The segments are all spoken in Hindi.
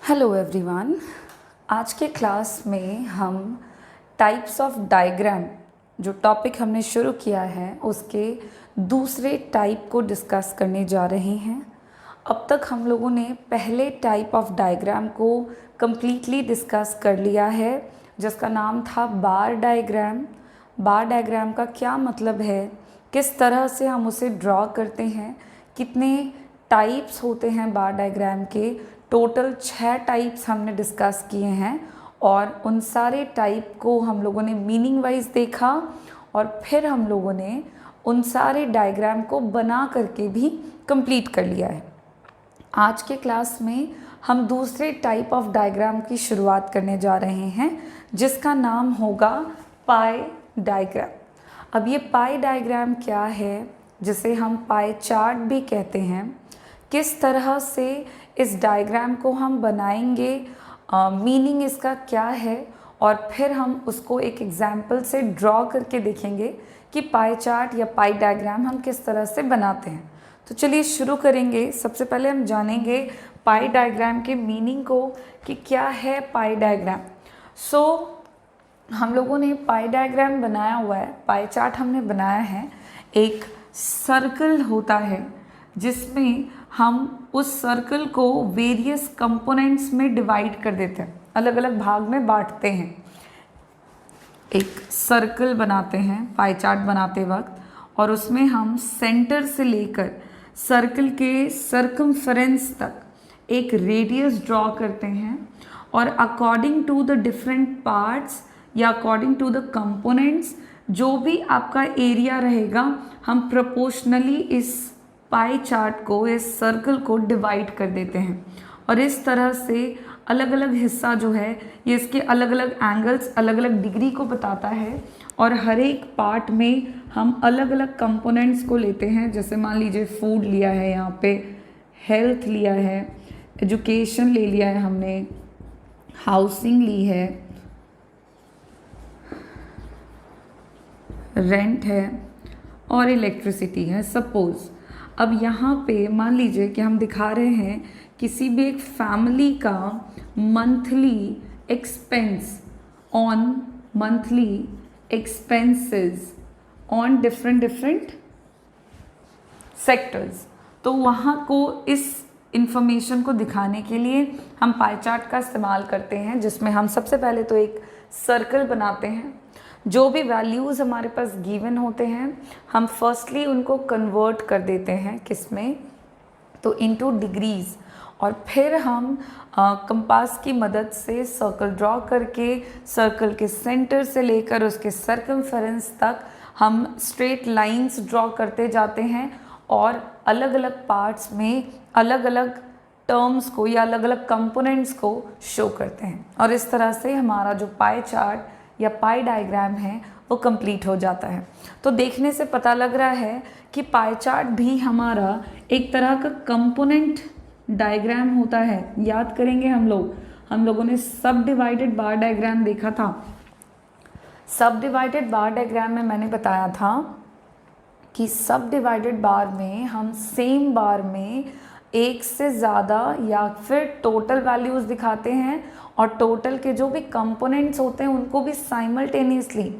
Hello everyone. आज के क्लास में हम टाइप्स ऑफ डायग्राम जो टॉपिक हमने शुरू किया है उसके दूसरे टाइप को डिस्कस करने जा रहे हैं। अब तक हम लोगों ने पहले टाइप ऑफ डायग्राम को कम्प्लीटली डिस्कस कर लिया है जिसका नाम था बार डायग्राम। बार डायग्राम का क्या मतलब है, किस तरह से हम उसे ड्रॉ करते हैं, कितने टाइप्स होते हैं बार डायग्राम के, टोटल 6 टाइप्स हमने डिस्कस किए हैं और उन सारे टाइप को हम लोगों ने मीनिंग वाइज देखा और फिर हम लोगों ने उन सारे डायग्राम को बना करके भी कंप्लीट कर लिया है। आज के क्लास में हम दूसरे टाइप ऑफ डायग्राम की शुरुआत करने जा रहे हैं जिसका नाम होगा पाई डायग्राम। अब ये पाई डायग्राम क्या है, जिसे हम पाई चार्ट भी कहते हैं, किस तरह से इस डायग्राम को हम बनाएंगे, मीनिंग इसका क्या है और फिर हम उसको एक एग्जाम्पल से ड्रॉ करके देखेंगे कि पाई चार्ट या पाई डायग्राम हम किस तरह से बनाते हैं। तो चलिए शुरू करेंगे। सबसे पहले हम जानेंगे पाई डायग्राम के मीनिंग को कि क्या है पाई डायग्राम। हम लोगों ने पाई डायग्राम बनाया हुआ है, पाई चार्ट हमने बनाया है। एक सर्कल होता है जिसमें हम उस सर्कल को वेरियस कंपोनेंट्स में डिवाइड कर देते हैं, अलग अलग भाग में बांटते हैं। एक सर्कल बनाते हैं पाई चार्ट बनाते वक्त और उसमें हम सेंटर से लेकर सर्कल के सर्कमफेरेंस तक एक रेडियस ड्रॉ करते हैं और according to the different parts या अकॉर्डिंग टू द कंपोनेंट्स जो भी आपका एरिया रहेगा हम प्रोपोर्शनली इस पाई चार्ट को, इस सर्कल को डिवाइड कर देते हैं और इस तरह से अलग अलग हिस्सा जो है ये इसके अलग अलग एंगल्स, अलग अलग डिग्री को बताता है और हर एक पार्ट में हम अलग अलग कंपोनेंट्स को लेते हैं। जैसे मान लीजिए फूड लिया है, यहाँ पे हेल्थ लिया है, एजुकेशन ले लिया है हमने, हाउसिंग ली है, रेंट है और इलेक्ट्रिसिटी है सपोज़। अब यहाँ पे मान लीजिए कि हम दिखा रहे हैं किसी भी एक फैमिली का monthly expense on monthly expenses on different sectors. तो वहाँ को इस इंफॉर्मेशन को दिखाने के लिए हम पाई चार्ट का इस्तेमाल करते हैं, जिसमें हम सबसे पहले तो एक सर्कल बनाते हैं। जो भी वैल्यूज़ हमारे पास गिवन होते हैं हम फर्स्टली उनको कन्वर्ट कर देते हैं किसमें, तो इनटू डिग्रीज़, और फिर हम कंपास की मदद से सर्कल ड्रॉ करके सर्कल के सेंटर से लेकर उसके सर्कमफेरेंस तक हम स्ट्रेट लाइंस ड्रॉ करते जाते हैं और अलग अलग पार्ट्स में अलग अलग टर्म्स को या अलग अलग कंपोनेंट्स को शो करते हैं और इस तरह से हमारा जो पाई चार्ट या पाई डायग्राम है वो कंप्लीट हो जाता है। तो देखने से पता लग रहा है कि पाई चार्ट भी हमारा एक तरह का कंपोनेंट डायग्राम होता है। याद करेंगे हम लोगों ने सब डिवाइडेड बार डायग्राम देखा था। सब डिवाइडेड बार डायग्राम में मैंने बताया था कि सब डिवाइडेड बार में हम सेम बार में एक से ज़्यादा या फिर टोटल वैल्यूज़ दिखाते हैं और टोटल के जो भी कंपोनेंट्स होते हैं उनको भी simultaneously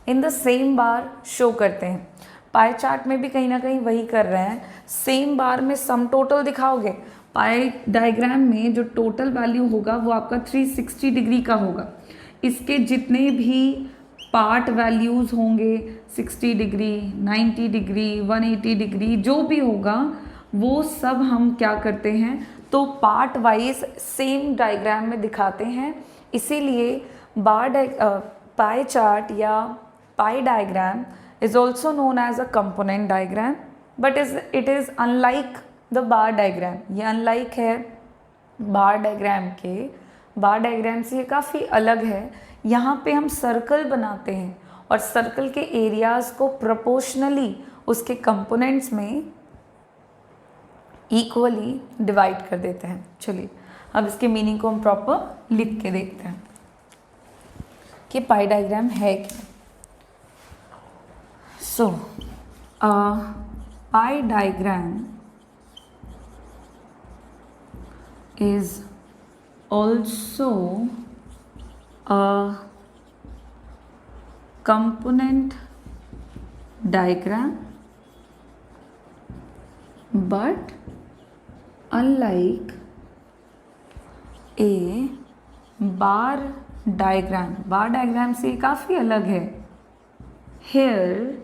in the same bar show करते हैं। पाई चार्ट में भी कहीं ना कहीं वही कर रहे हैं, सेम बार में सम टोटल दिखाओगे। पाई डायग्राम में जो टोटल वैल्यू होगा वो आपका 360 डिग्री का होगा। इसके जितने भी पार्ट वैल्यूज़ होंगे 60 डिग्री, 90 डिग्री, 180 डिग्री जो भी होगा वो सब हम क्या करते हैं तो पार्ट वाइज सेम डायग्राम में दिखाते हैं। इसीलिए पाई चार्ट या pie diagram is also known as a component diagram but it is unlike the bar diagram. ये अनलाइक है बार डायग्राम के, बार डायग्राम से ये काफ़ी अलग है। यहाँ पे हम सर्कल बनाते हैं और सर्कल के एरियाज़ को प्रोपोर्शनली उसके कंपोनेंट्स में इक्वली डिवाइड कर देते हैं। चलिए अब इसके मीनिंग को हम प्रॉपर लिख के देखते हैं कि पाई डायग्राम है क्या। So pie diagram is also a component diagram, but unlike a bar diagram, bar diagram से काफ़ी अलग है. Here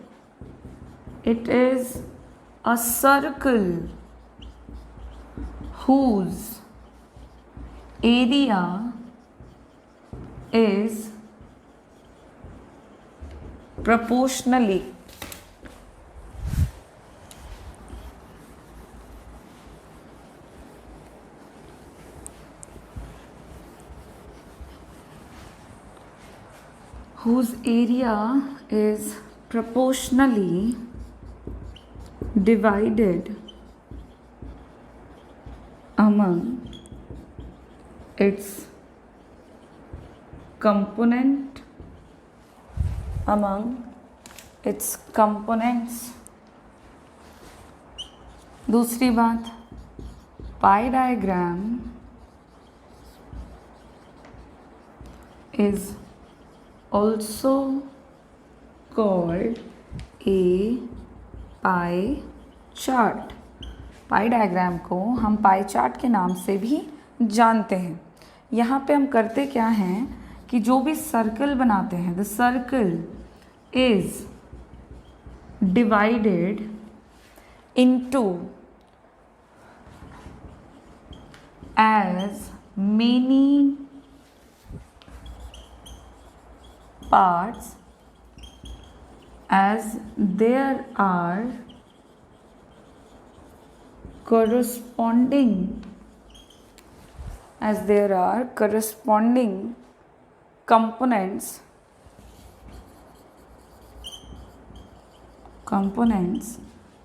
it is a circle whose area is proportionally divided among its components. दूसरी बात, पाई diagram is also called a pie chart. Pi diagram को हम पाई चार्ट के नाम से भी जानते हैं. यहाँ पे हम करते क्या हैं कि जो भी सर्कल बनाते हैं, the circle is divided into as many parts as there are corresponding components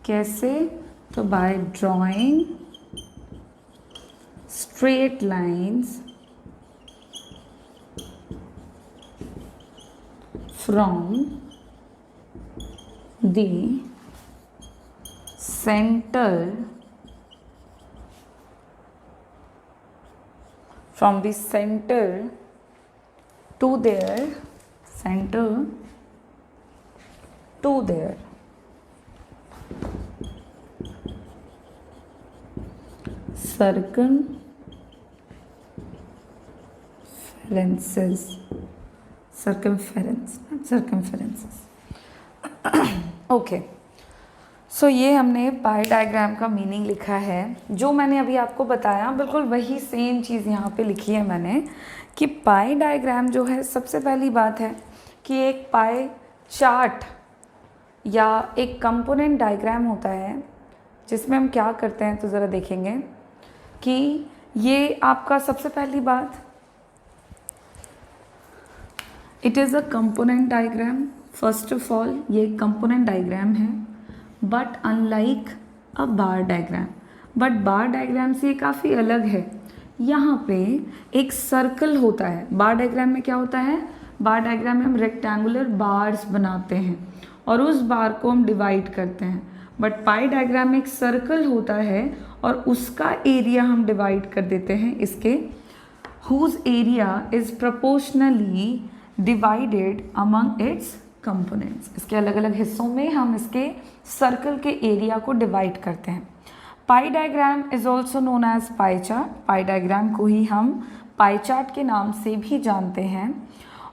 कैसे? तो by drawing straight lines from the center to there circumferences. Okay, so ये हमने पाई डायग्राम का मीनिंग लिखा है. जो मैंने अभी आपको बताया बिल्कुल वही सेम चीज़ यहाँ पे लिखी है मैंने, कि पाई डायग्राम जो है, सबसे पहली बात है कि एक पाई चार्ट या एक कंपोनेंट डायग्राम होता है जिसमें हम क्या करते हैं, तो ज़रा देखेंगे कि ये आपका सबसे पहली बात, it is a component diagram. First of all ये कंपोनेंट डायग्राम है, but unlike a bar diagram. But bar diagram से काफ़ी अलग है. यहाँ पे एक सर्कल होता है. बार डायग्राम में क्या होता है? बार डायग्राम में हम रेक्टेंगुलर बार्स बनाते हैं और उस बार को हम डिवाइड करते हैं. बट पाई डायग्राम में एक सर्कल होता है और उसका एरिया हम डिवाइड कर देते हैं इसके, whose area is proportionally divided among its components. इसके अलग अलग हिस्सों में हम इसके सर्कल के एरिया को डिवाइड करते हैं. Pie diagram is also known as pie chart. Pie diagram को ही हम पाई चार्ट के नाम से भी जानते हैं.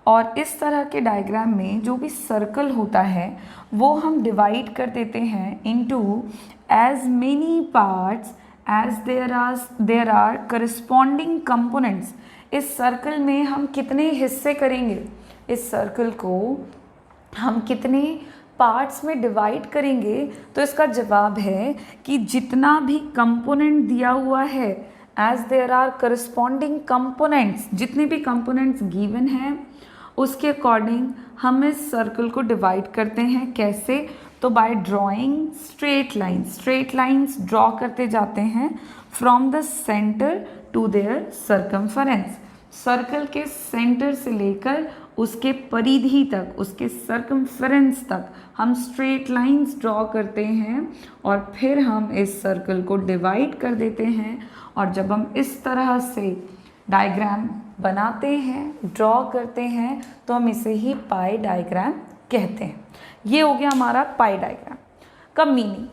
और इस तरह के डायग्राम में जो भी सर्कल होता है वो हम डिवाइड कर देते हैं into as many parts as there are corresponding components. इस सर्कल में हम कितने हिस्से करेंगे, इस सर्कल को हम कितने पार्ट्स में डिवाइड करेंगे, तो इसका जवाब है कि जितना भी कंपोनेंट दिया हुआ है, as there are corresponding components, जितने भी कंपोनेंट्स गिवन हैं उसके अकॉर्डिंग हम इस सर्कल को डिवाइड करते हैं. कैसे? तो by drawing straight lines draw करते जाते हैं from the centre to their circumference. Circle के सेंटर से लेकर उसके परिधि तक, उसके सर्कमफरेंस तक हम स्ट्रेट लाइंस ड्रॉ करते हैं और फिर हम इस सर्कल को डिवाइड कर देते हैं. और जब हम इस तरह से डायग्राम बनाते हैं, ड्रॉ करते हैं, तो हम इसे ही पाई डायग्राम कहते हैं। ये हो गया हमारा पाई डायग्राम का मीनिंग।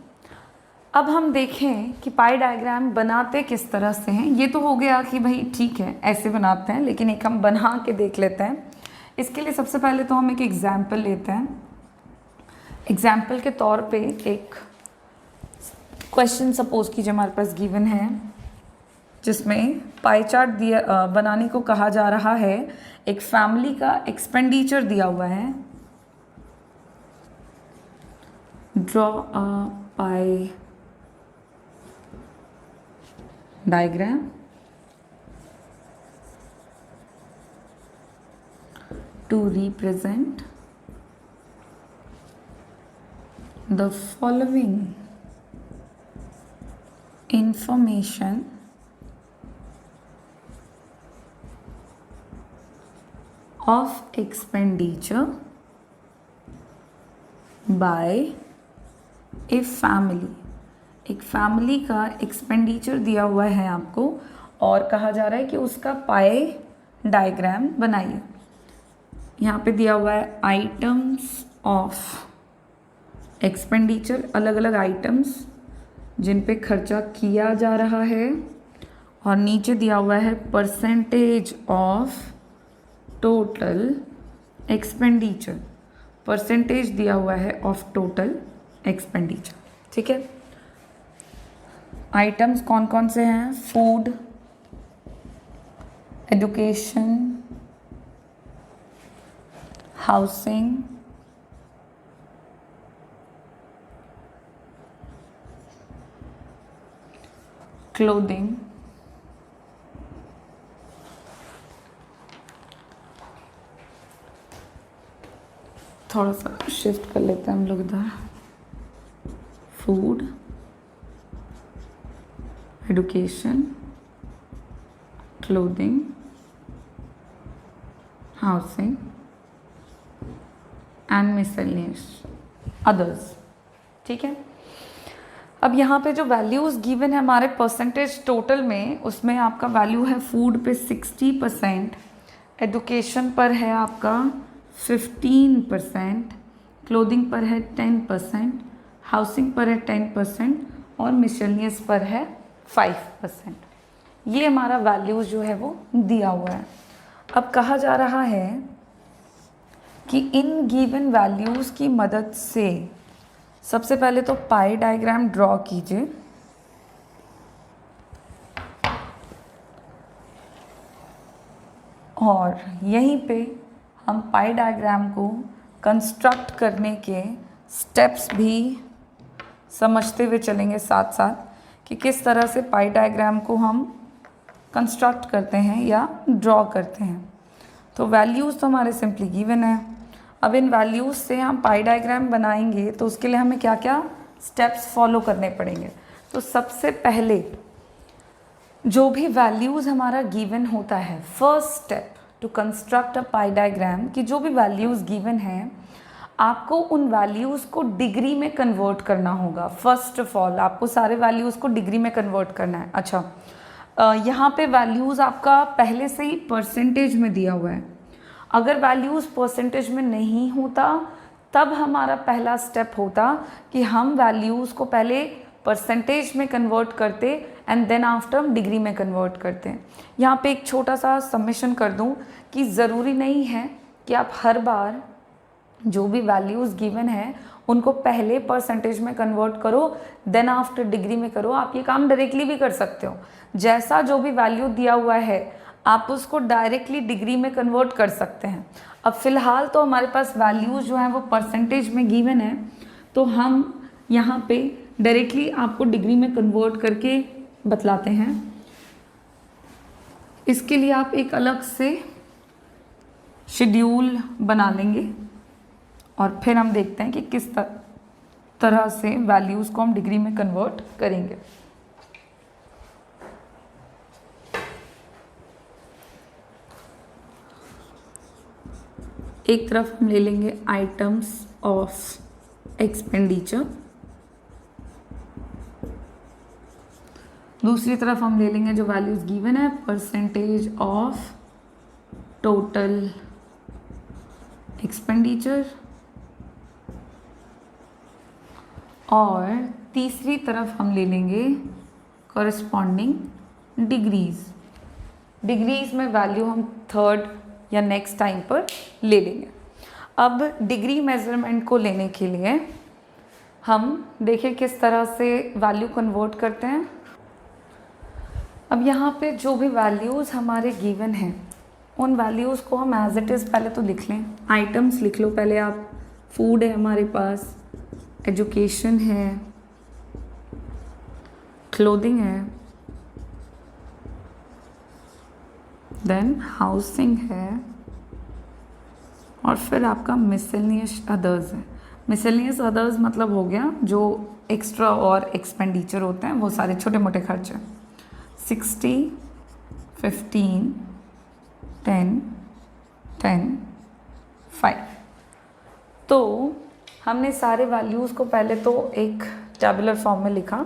अब हम देखें कि पाई डायग्राम बनाते किस तरह से हैं। ये तो हो गया कि भाई ठीक है ऐसे बनाते हैं, लेकिन एक हम बना के देख लेते हैं। इसके लिए सबसे पहले तो हम एक एग्जाम्पल लेते हैं। एग्जाम्पल के तौर पे एक क्वेश्चन सपोज कीजिए हमारे पास गिवन है, जिसमें पाई चार्ट दिया बनाने को कहा जा रहा है। एक फैमिली का एक्सपेंडिचर दिया हुआ है। Draw a pie diagram to represent the following information of expenditure by a family। एक फैमिली का एक्सपेंडिचर दिया हुआ है आपको और कहा जा रहा है कि उसका पाई डायग्राम बनाइए। यहाँ पे दिया हुआ है आइटम्स ऑफ एक्सपेंडिचर, अलग अलग आइटम्स जिन पे खर्चा किया जा रहा है, और नीचे दिया हुआ है percentage of total expenditure. Percentage दिया हुआ है ऑफ टोटल एक्सपेंडिचर। ठीक है, आइटम्स कौन कौन से हैं? फूड, एजुकेशन, हाउसिंग, क्लोथिंग, थोड़ा सा शिफ्ट कर लेते हैं हम लोग इधर। Food, education, clothing, housing and miscellaneous others. ठीक है, अब यहाँ पे जो वैल्यूज़ गिवन है हमारे परसेंटेज टोटल में, उसमें आपका वैल्यू है फूड पे 60%, एजुकेशन पर है आपका 15%, क्लोथिंग पर है 10%, हाउसिंग पर है 10% और मिसलेनियस पर है 5%। ये हमारा वैल्यूज़ जो है वो दिया हुआ है। अब कहा जा रहा है कि इन गिवन वैल्यूज़ की मदद से सबसे पहले तो पाई डायग्राम ड्रॉ कीजिए। और यहीं पे हम पाई डायग्राम को कंस्ट्रक्ट करने के स्टेप्स भी समझते हुए चलेंगे साथ साथ, कि किस तरह से पाई डायग्राम को हम कंस्ट्रक्ट करते हैं या ड्रॉ करते हैं। तो वैल्यूज़ तो हमारे सिंपली गिवन है। अब इन वैल्यूज़ से हम पाई डायग्राम बनाएंगे तो उसके लिए हमें क्या क्या स्टेप्स फॉलो करने पड़ेंगे। तो सबसे पहले जो भी वैल्यूज़ हमारा गिवन होता है, first step to construct a pie diagram, कि जो भी वैल्यूज़ गिवन हैं आपको उन वैल्यूज़ को डिग्री में कन्वर्ट करना होगा। फर्स्ट ऑफ ऑल आपको सारे वैल्यूज़ को डिग्री में कन्वर्ट करना है। अच्छा, यहाँ पे वैल्यूज़ आपका पहले से ही परसेंटेज में दिया हुआ है। अगर वैल्यूज़ परसेंटेज में नहीं होता तब हमारा पहला स्टेप होता कि हम वैल्यूज़ को पहले परसेंटेज में कन्वर्ट करते एंड देन आफ्टर हम डिग्री में कन्वर्ट करते हैं। यहाँ पे एक छोटा सा सबमिशन कर दूँ कि ज़रूरी नहीं है कि आप हर बार जो भी वैल्यूज़ गिवन है उनको पहले परसेंटेज में कन्वर्ट करो देन आफ्टर डिग्री में करो। आप ये काम डायरेक्टली भी कर सकते हो। जैसा जो भी वैल्यू दिया हुआ है आप उसको डायरेक्टली डिग्री में कन्वर्ट कर सकते हैं। अब फ़िलहाल तो हमारे पास वैल्यूज़ जो हैं वो परसेंटेज में गिवन है, तो हम यहाँ पे डायरेक्टली आपको डिग्री में कन्वर्ट करके बतलाते हैं। इसके लिए आप एक अलग से शेड्यूल बना लेंगे और फिर हम देखते हैं कि किस तरह से वैल्यूज़ को हम डिग्री में कन्वर्ट करेंगे। एक तरफ हम ले लेंगे आइटम्स ऑफ एक्सपेंडिचर, दूसरी तरफ हम ले लेंगे जो वैल्यूज़ गिवन है, परसेंटेज ऑफ टोटल एक्सपेंडिचर, और तीसरी तरफ हम ले लेंगे कॉरस्पॉन्डिंग डिग्रीज। डिग्रीज में वैल्यू हम थर्ड या नेक्स्ट टाइम पर ले लेंगे। अब डिग्री मेजरमेंट को लेने के लिए हम देखें किस तरह से वैल्यू कन्वर्ट करते हैं। अब यहाँ पे जो भी वैल्यूज़ हमारे गिवन हैं उन वैल्यूज़ को हम एज इट इज़ पहले तो लिख लें। आइटम्स लिख लो पहले आप। फूड है हमारे पास, एजुकेशन है, क्लोथिंग है, देन हाउसिंग है, और फिर आपका मिसलेनियस अदर्स है। मिसलेनियस अदर्स मतलब हो गया जो एक्स्ट्रा और एक्सपेंडिचर होते हैं, वो सारे छोटे मोटे खर्चे। 60, 15, 10, 10, 5। तो हमने सारे वैल्यूज़ को पहले तो एक टेबुलर फॉर्म में लिखा।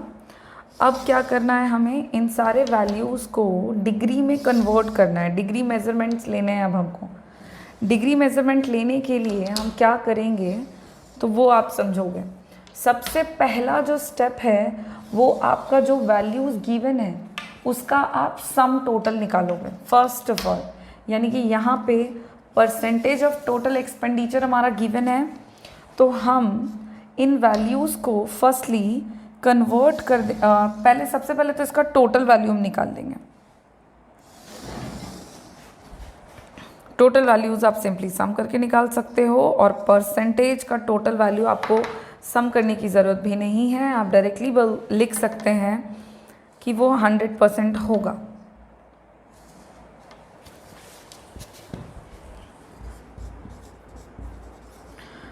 अब क्या करना है, हमें इन सारे वैल्यूज़ को डिग्री में कन्वर्ट करना है। डिग्री मेजरमेंट्स लेने हैं अब हमको। डिग्री मेजरमेंट लेने के लिए हम क्या करेंगे तो वो आप समझोगे। सबसे पहला जो स्टेप है वो आपका जो वैल्यूज़ गिवन है उसका आप सम टोटल निकालोगे फर्स्ट ऑफ ऑल। यानी कि यहाँ पे परसेंटेज ऑफ टोटल एक्सपेंडिचर हमारा गिवन है, तो हम इन वैल्यूज़ को फर्स्टली कन्वर्ट कर दे। पहले सबसे पहले तो इसका टोटल वैल्यू हम निकाल देंगे। टोटल वैल्यूज़ आप सिंपली सम करके निकाल सकते हो, और परसेंटेज का टोटल वैल्यू आपको सम करने की ज़रूरत भी नहीं है, आप डायरेक्टली लिख सकते हैं कि वो 100% होगा।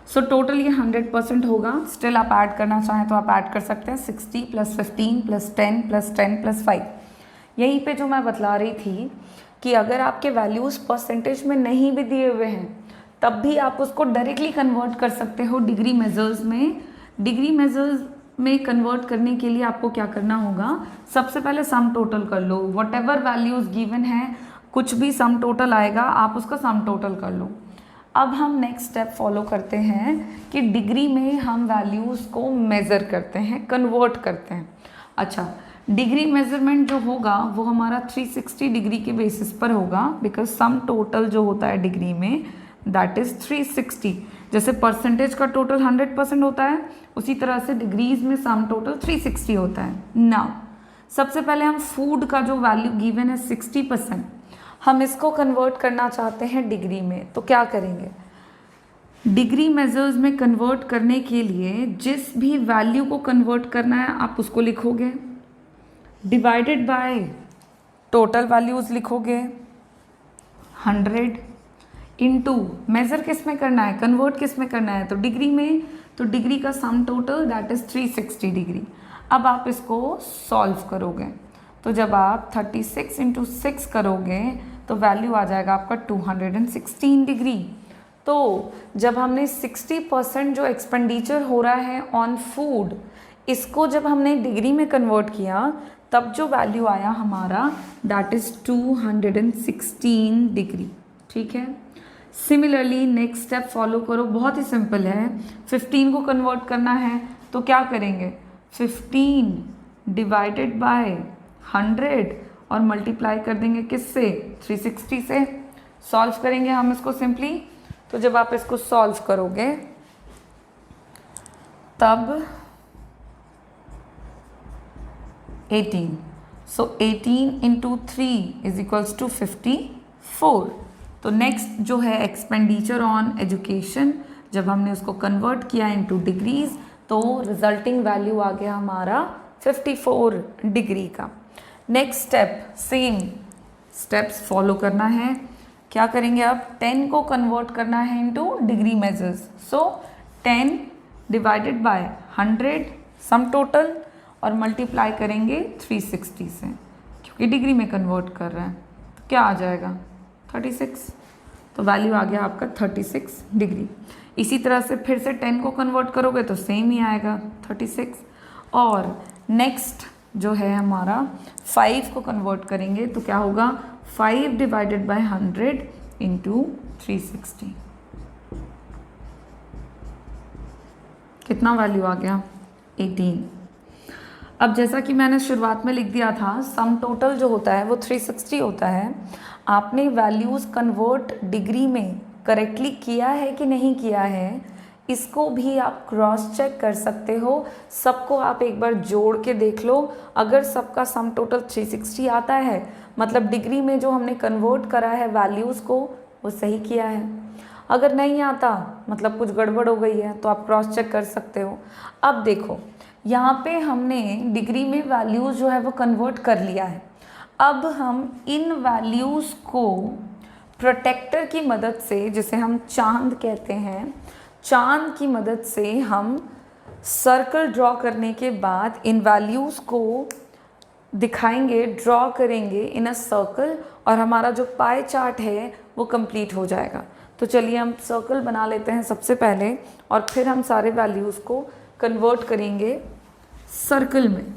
सो टोटल ये 100% होगा। स्टिल आप ऐड करना चाहें तो आप ऐड कर सकते हैं 60 + 15 + 10 + 10 + 5। यहीं पे जो मैं बतला रही थी कि अगर आपके वैल्यूज़ परसेंटेज में नहीं भी दिए हुए हैं तब भी आप उसको डायरेक्टली कन्वर्ट कर सकते हो डिग्री मेजर्स में। डिग्री मेजर्स में कन्वर्ट करने के लिए आपको क्या करना होगा, सबसे पहले सम टोटल कर लो। वट एवर वैल्यूज़ गिवन है, कुछ भी सम टोटल आएगा आप उसका सम टोटल कर लो। अब हम नेक्स्ट स्टेप फॉलो करते हैं कि डिग्री में हम वैल्यूज़ को मेज़र करते हैं, कन्वर्ट करते हैं। अच्छा, डिग्री मेजरमेंट जो होगा वो हमारा 360 डिग्री के बेसिस पर होगा, बिकॉज सम टोटल जो होता है डिग्री में दैट इज़ 360। जैसे परसेंटेज का टोटल 100% होता है, उसी तरह से डिग्रीज में सम टोटल 360 होता है। नाउ सबसे पहले हम फूड का जो वैल्यू गिवन है 60%, हम इसको कन्वर्ट करना चाहते हैं डिग्री में। तो क्या करेंगे, डिग्री मेजर्स में कन्वर्ट करने के लिए जिस भी वैल्यू को कन्वर्ट करना है आप उसको लिखोगे, डिवाइडेड बाय टोटल वैल्यूज़ लिखोगे 100 इनटू मेज़र किस में करना है, कन्वर्ट किस में करना है, तो डिग्री में। तो डिग्री का sum total that is 360 degree. अब आप इसको सॉल्व करोगे तो जब आप 36 × 6 करोगे तो वैल्यू आ जाएगा आपका 216 डिग्री। तो जब हमने 60% जो एक्सपेंडिचर हो रहा है ऑन फूड, इसको जब हमने डिग्री में कन्वर्ट किया तब जो वैल्यू आया हमारा दैट इज़ 216 डिग्री। ठीक है। सिमिलरली नेक्स्ट स्टेप फॉलो करो, बहुत ही सिंपल है। 15 को कन्वर्ट करना है तो क्या करेंगे, 15 डिवाइडेड बाय 100 और मल्टीप्लाई कर देंगे किससे, 360 से। सॉल्व करेंगे हम इसको सिंपली। तो जब आप इसको सॉल्व करोगे तब 18, सो 18 × 3 = 54। तो नेक्स्ट जो है एक्सपेंडिचर ऑन एजुकेशन, जब हमने उसको कन्वर्ट किया इनटू डिग्रीज तो रिजल्टिंग वैल्यू आ गया हमारा 54 डिग्री का। Next step, same steps follow करना है। क्या करेंगे अब, 10 को कन्वर्ट करना है into degree measures. So 10 divided by 100 sum total और मल्टीप्लाई करेंगे 360 से, क्योंकि डिग्री में कन्वर्ट कर रहे हैं। तो क्या आ जाएगा, 36। तो वैल्यू आ गया आपका 36 डिग्री। इसी तरह से फिर से 10 को कन्वर्ट करोगे तो सेम ही आएगा 36। और नेक्स्ट जो है हमारा 5 को कन्वर्ट करेंगे तो क्या होगा 5 डिवाइडेड बाय 100 इंटू 360। कितना वैल्यू आ गया 18। अब जैसा कि मैंने शुरुआत में लिख दिया था सम टोटल जो होता है वो 360 होता है। आपने वैल्यूज़ कन्वर्ट डिग्री में करेक्टली किया है कि नहीं किया है, इसको भी आप क्रॉस चेक कर सकते हो। सबको आप एक बार जोड़ के देख लो, अगर सबका सम टोटल 360 आता है मतलब डिग्री में जो हमने कन्वर्ट करा है वैल्यूज़ को वो सही किया है। अगर नहीं आता मतलब कुछ गड़बड़ हो गई है तो आप क्रॉस चेक कर सकते हो। अब देखो यहाँ पे हमने डिग्री में वैल्यूज़ जो है वो कन्वर्ट कर लिया है। अब हम इन वैल्यूज़ को प्रोटेक्टर की मदद से, जिसे हम चांद कहते हैं, चांद की मदद से हम सर्कल ड्रॉ करने के बाद इन वैल्यूज़ को दिखाएंगे, ड्रॉ करेंगे इन अ सर्कल और हमारा जो पाई चार्ट है वो कंप्लीट हो जाएगा। तो चलिए हम सर्कल बना लेते हैं सबसे पहले और फिर हम सारे वैल्यूज़ को कन्वर्ट करेंगे सर्कल में।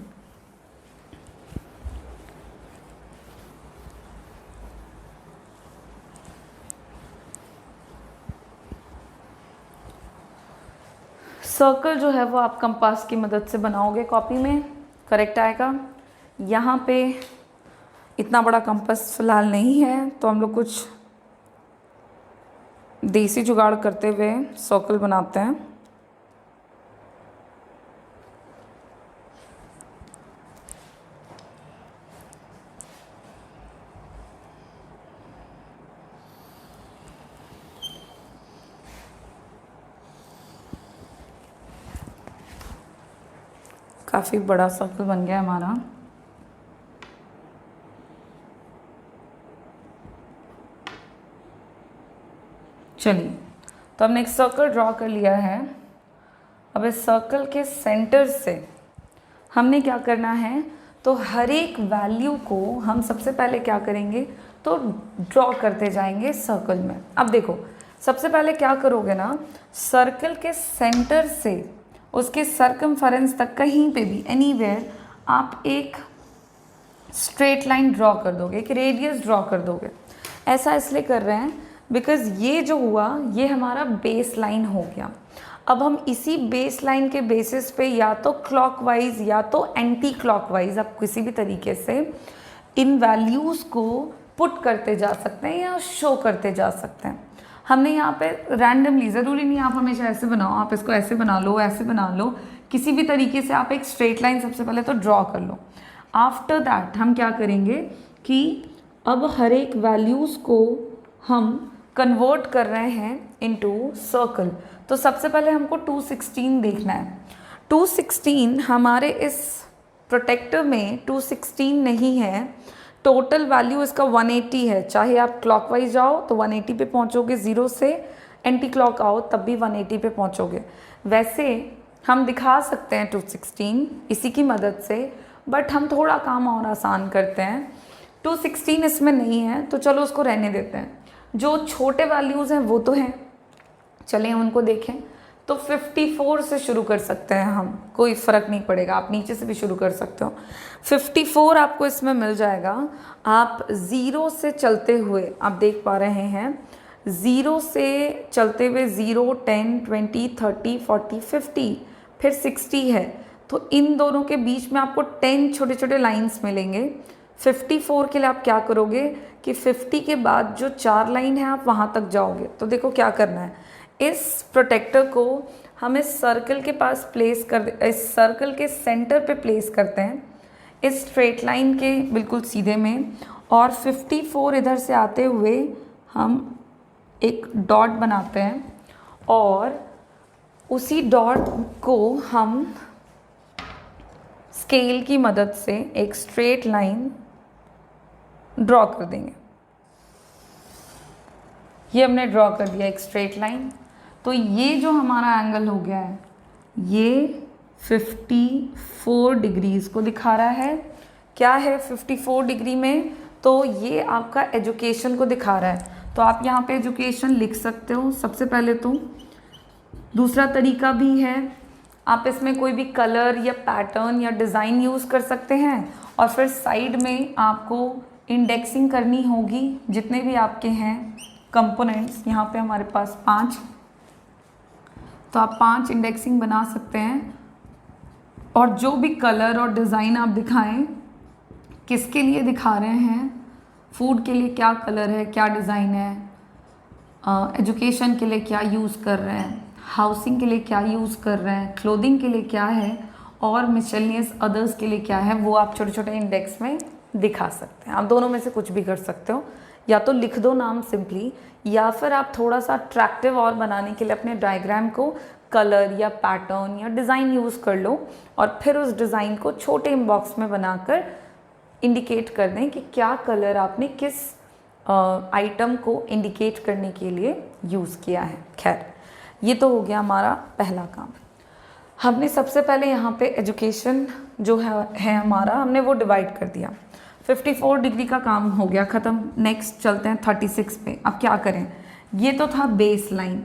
सर्कल जो है वो आप कंपास की मदद से बनाओगे कॉपी में, करेक्ट आएगा। यहाँ पे इतना बड़ा कंपास फिलहाल नहीं है तो हम लोग कुछ देसी जुगाड़ करते हुए सर्कल बनाते हैं। काफ़ी बड़ा सर्कल बन गया हमारा। चलिए तो हमने एक सर्कल ड्रॉ कर लिया है। अब इस सर्कल के सेंटर से हमने क्या करना है, तो हर एक वैल्यू को हम सबसे पहले क्या करेंगे तो ड्रॉ करते जाएंगे सर्कल में। अब देखो सबसे पहले क्या करोगे ना, सर्कल के सेंटर से उसके सर्कमफेरेंस तक कहीं पे भी एनीवेयर आप एक स्ट्रेट लाइन ड्रॉ कर दोगे, एक रेडियस ड्रॉ कर दोगे। ऐसा इसलिए कर रहे हैं बिकॉज़ ये जो हुआ ये हमारा बेस लाइन हो गया। अब हम इसी बेस लाइन के बेसिस पे या तो क्लॉकवाइज या तो एंटी क्लॉकवाइज, आप किसी भी तरीके से इन वैल्यूज़ को पुट करते जा सकते हैं या शो करते जा सकते हैं। हमने यहाँ पे रैंडमली, ज़रूरी नहीं आप हमेशा ऐसे बनाओ, आप इसको ऐसे बना लो, ऐसे बना लो, किसी भी तरीके से आप एक स्ट्रेट लाइन सबसे पहले तो ड्रॉ कर लो। आफ्टर दैट हम क्या करेंगे कि अब हर एक वैल्यूज़ को हम कन्वर्ट कर रहे हैं इनटू सर्कल। तो सबसे पहले हमको 216 देखना है। 216 हमारे इस प्रोटेक्टर में 216 नहीं है, टोटल वैल्यू इसका 180 है। चाहे आप क्लॉकवाइज जाओ तो 180 पे पहुंचोगे, 0 से एंटी क्लॉक आओ तब भी 180 पे पहुंचोगे। वैसे हम दिखा सकते हैं 216 इसी की मदद से, बट हम थोड़ा काम और आसान करते हैं। 216 इसमें नहीं है तो चलो उसको रहने देते हैं। जो छोटे वैल्यूज़ हैं वो तो हैं, चलें उनको देखें। तो 54 से शुरू कर सकते हैं हम, कोई फ़र्क नहीं पड़ेगा, आप नीचे से भी शुरू कर सकते हो। 54 आपको इसमें मिल जाएगा। आप 0 से चलते हुए आप देख पा रहे हैं, 0 से चलते हुए 0, 10, 20, 30, 40, 50, फिर 60 है। तो इन दोनों के बीच में आपको 10 छोटे छोटे लाइन्स मिलेंगे। 54 के लिए आप क्या करोगे कि 50 के बाद जो 4 लाइन है आप वहाँ तक जाओगे। तो देखो क्या करना है, इस प्रोटेक्टर को हम इस सर्कल के पास प्लेस कर, इस सर्कल के सेंटर पे प्लेस करते हैं, इस स्ट्रेट लाइन के बिल्कुल सीधे में, और 54 इधर से आते हुए हम एक डॉट बनाते हैं और उसी डॉट को हम स्केल की मदद से एक स्ट्रेट लाइन ड्रॉ कर देंगे। ये हमने ड्रॉ कर दिया एक स्ट्रेट लाइन। तो ये जो हमारा एंगल हो गया है ये 54 डिग्रीज़ को दिखा रहा है। क्या है 54 डिग्री में, तो ये आपका एजुकेशन को दिखा रहा है। तो आप यहाँ पे एजुकेशन लिख सकते हो सबसे पहले तो। दूसरा तरीका भी है, आप इसमें कोई भी कलर या पैटर्न या डिज़ाइन यूज़ कर सकते हैं और फिर साइड में आपको इंडेक्सिंग करनी होगी जितने भी आपके हैं कंपोनेंट्स। यहाँ पे हमारे पास 5, तो आप 5 इंडेक्सिंग बना सकते हैं और जो भी कलर और डिज़ाइन आप दिखाएं किसके लिए दिखा रहे हैं, फूड के लिए क्या कलर है, क्या डिज़ाइन है, एजुकेशन के लिए क्या यूज़ कर रहे हैं, हाउसिंग के लिए क्या यूज़ कर रहे हैं, क्लोथिंग के लिए क्या है और मिसलेनियस अदर्स के लिए क्या है, वो आप छोटे छोटे इंडेक्स में दिखा सकते हैं। आप दोनों में से कुछ भी कर सकते हो, या तो लिख दो नाम सिंपली, या फिर आप थोड़ा सा अट्रैक्टिव और बनाने के लिए अपने डायग्राम को कलर या पैटर्न या डिज़ाइन यूज़ कर लो और फिर उस डिज़ाइन को छोटे बॉक्स में बनाकर इंडिकेट कर दें कि क्या कलर आपने किस आइटम को इंडिकेट करने के लिए यूज़ किया है। खैर, ये तो हो गया हमारा पहला काम। हमने सबसे पहले यहाँ पे एजुकेशन जो है हमारा, हमने वो डिवाइड कर दिया। 54 डिग्री का काम हो गया ख़त्म। नेक्स्ट चलते हैं 36 पे। अब क्या करें, ये तो था बेस लाइन,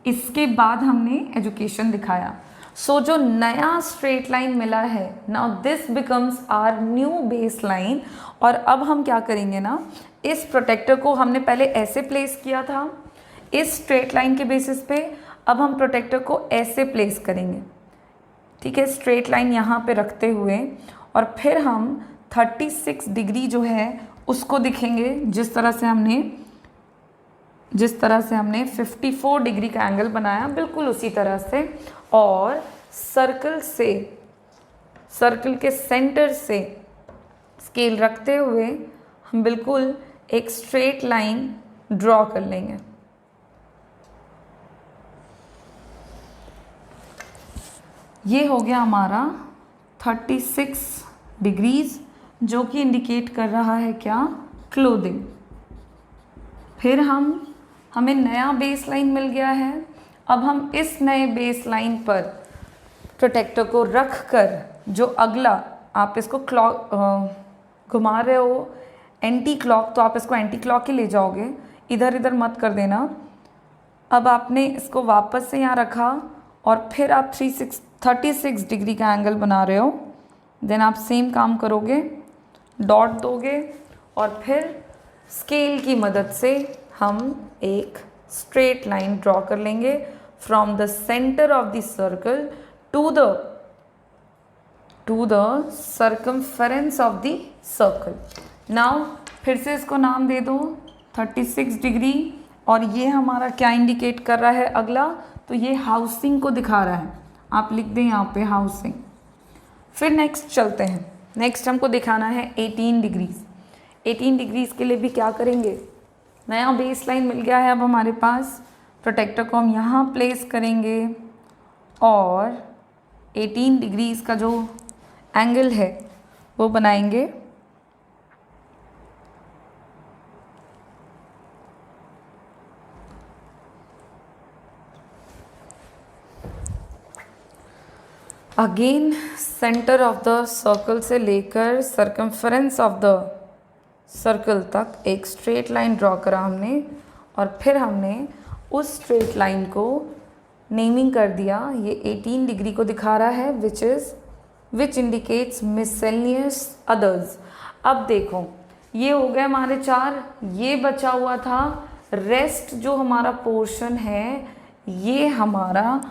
इसके बाद हमने एजुकेशन दिखाया। सो जो नया स्ट्रेट लाइन मिला है, now this becomes our new base line. और अब हम क्या करेंगे ना, इस प्रोटेक्टर को हमने पहले ऐसे प्लेस किया था इस स्ट्रेट लाइन के बेसिस पे, अब हम प्रोटेक्टर को ऐसे प्लेस करेंगे, ठीक है, स्ट्रेट लाइन यहाँ पे रखते हुए, और फिर हम 36 डिग्री जो है उसको दिखेंगे जिस तरह से हमने 54 डिग्री का एंगल बनाया, बिल्कुल उसी तरह से। और सर्कल के सेंटर से स्केल रखते हुए हम बिल्कुल एक स्ट्रेट लाइन ड्रॉ कर लेंगे। ये हो गया हमारा 36 डिग्रीज, जो कि इंडिकेट कर रहा है क्या, क्लोथिंग। फिर हमें नया बेस लाइन मिल गया है। अब हम इस नए बेस लाइन पर प्रोटेक्टर को रख कर, जो अगला आप इसको क्लॉक घुमा रहे हो एंटी क्लॉक, तो आप इसको एंटी क्लॉक ही ले जाओगे, इधर इधर मत कर देना। अब आपने इसको वापस से यहाँ रखा और फिर आप 36 डिग्री का एंगल बना रहे हो। देन आप सेम काम करोगे, डॉट दोगे और फिर स्केल की मदद से हम एक स्ट्रेट लाइन ड्रॉ कर लेंगे from the centre of the circle to the circumference of the circle. Now फिर से इसको नाम दे दो 36 डिग्री, और ये हमारा क्या इंडिकेट कर रहा है अगला, तो ये हाउसिंग को दिखा रहा है। आप लिख दें यहाँ पे हाउसिंग। फिर नेक्स्ट चलते हैं। नेक्स्ट हमको दिखाना है 18 डिग्रीज। 18 डिग्रीज के लिए भी क्या करेंगे, नया बेस लाइन मिल गया है अब हमारे पास। प्रोटेक्टर को हम यहाँ प्लेस करेंगे और 18 डिग्रीज का जो एंगल है वो बनाएंगे। Again centre of the circle से लेकर सर्कमफेरेंस ऑफ द सर्कल तक एक स्ट्रेट लाइन ड्रॉ करा हमने, और फिर हमने उस स्ट्रेट लाइन को नेमिंग कर दिया। ये 18 डिग्री को दिखा रहा है विच इंडिकेट्स मिसलेनियस अदर्स। अब देखो, ये हो गए हमारे 4, ये बचा हुआ था रेस्ट। जो हमारा पोर्शन है ये हमारा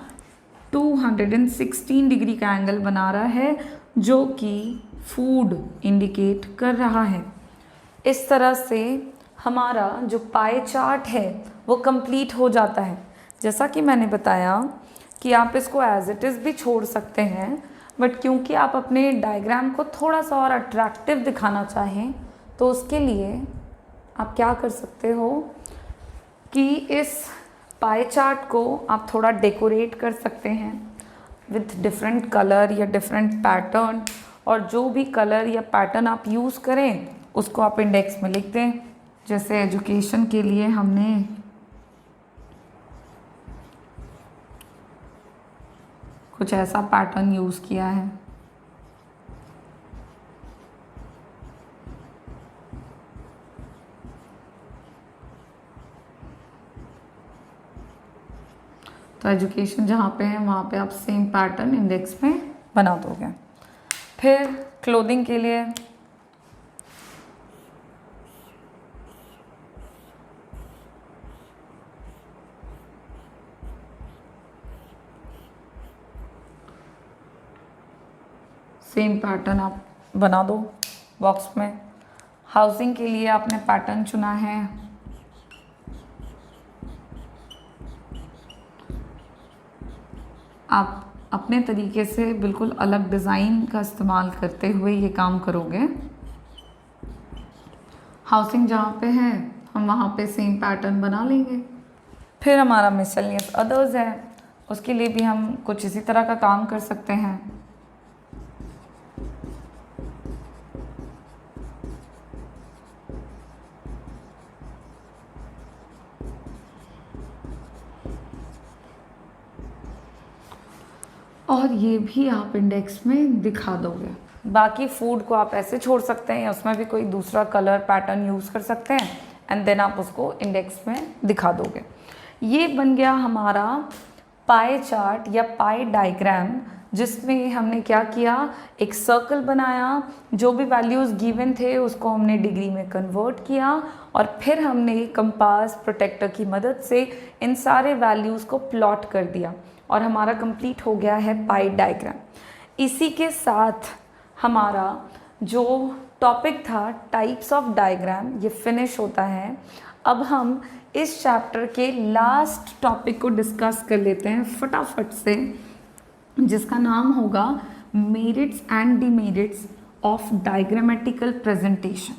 216 डिग्री का एंगल बना रहा है, जो कि फूड इंडिकेट कर रहा है। इस तरह से हमारा जो पाई चार्ट है वो कंप्लीट हो जाता है। जैसा कि मैंने बताया कि आप इसको एज इट इज़ भी छोड़ सकते हैं, बट क्योंकि आप अपने डायग्राम को थोड़ा सा और अट्रैक्टिव दिखाना चाहें, तो उसके लिए आप क्या कर सकते हो कि इस पाई चार्ट को आप थोड़ा डेकोरेट कर सकते हैं विथ डिफरेंट कलर या डिफरेंट पैटर्न, और जो भी कलर या पैटर्न आप यूज़ करें उसको आप इंडेक्स में लिख दें। जैसे एजुकेशन के लिए हमने कुछ ऐसा पैटर्न यूज़ किया है। तो तो एजुकेशन जहाँ पे है वहाँ पे आप सेम पैटर्न इंडेक्स में बना दोगे। फिर क्लोथिंग के लिए सेम पैटर्न आप बना दो बॉक्स में। हाउसिंग के लिए आपने पैटर्न चुना है, आप अपने तरीके से बिल्कुल अलग डिज़ाइन का इस्तेमाल करते हुए ये काम करोगे। हाउसिंग जहाँ पे है हम वहाँ पे सेम पैटर्न बना लेंगे। फिर हमारा मिसलेनियस अदर्स है, उसके लिए भी हम कुछ इसी तरह का काम कर सकते हैं। और ये भी आप इंडेक्स में दिखा दोगे। बाकी फूड को आप ऐसे छोड़ सकते हैं या उसमें भी कोई दूसरा कलर पैटर्न यूज़ कर सकते हैं एंड देन आप उसको इंडेक्स में दिखा दोगे। ये बन गया हमारा पाई चार्ट या पाई डायग्राम, जिसमें हमने क्या किया, एक सर्कल बनाया, जो भी वैल्यूज़ गिवन थे उसको हमने डिग्री में कन्वर्ट किया और फिर हमने कंपास प्रोटेक्टर की मदद से इन सारे वैल्यूज़ को प्लॉट कर दिया और हमारा कंप्लीट हो गया है पाई डायग्राम। इसी के साथ हमारा जो टॉपिक था टाइप्स ऑफ डायग्राम ये फिनिश होता है। अब हम इस चैप्टर के लास्ट टॉपिक को डिस्कस कर लेते हैं फटाफट से, जिसका नाम होगा merits and demerits of diagrammatical presentation.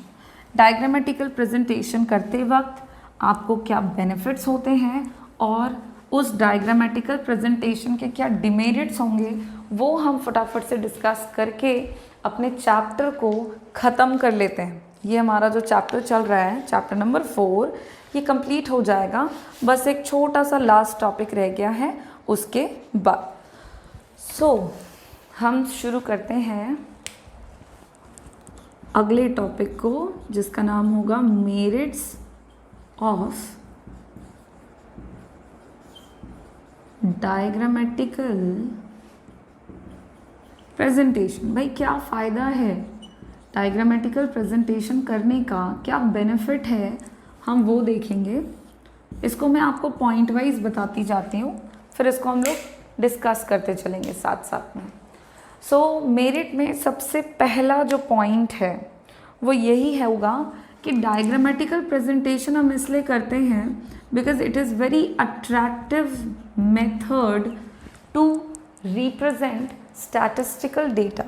Diagrammatical presentation करते वक्त आपको क्या बेनिफिट्स होते हैं और उस डायग्रामेटिकल प्रेजेंटेशन के क्या डिमेरिट्स होंगे, वो हम फटाफट से डिस्कस करके अपने चैप्टर को ख़त्म कर लेते हैं। ये हमारा जो चैप्टर चल रहा है, चैप्टर नंबर 4, ये कंप्लीट हो जाएगा। बस एक छोटा सा लास्ट टॉपिक रह गया है उसके बाद। हम शुरू करते हैं अगले टॉपिक को, जिसका नाम होगा मेरिट्स ऑफ डायग्रामेटिकल प्रेजेंटेशन। भाई क्या फ़ायदा है डायग्रामेटिकल प्रेजेंटेशन करने का, क्या बेनिफिट है, हम वो देखेंगे। इसको मैं आपको पॉइंट वाइज बताती जाती हूँ, फिर इसको हम लोग डिस्कस करते चलेंगे साथ साथ में। मेरिट में सबसे पहला जो पॉइंट है वो यही होगा कि डायग्रामेटिकल प्रेजेंटेशन हम इसलिए करते हैं because it is very attractive method to represent statistical data.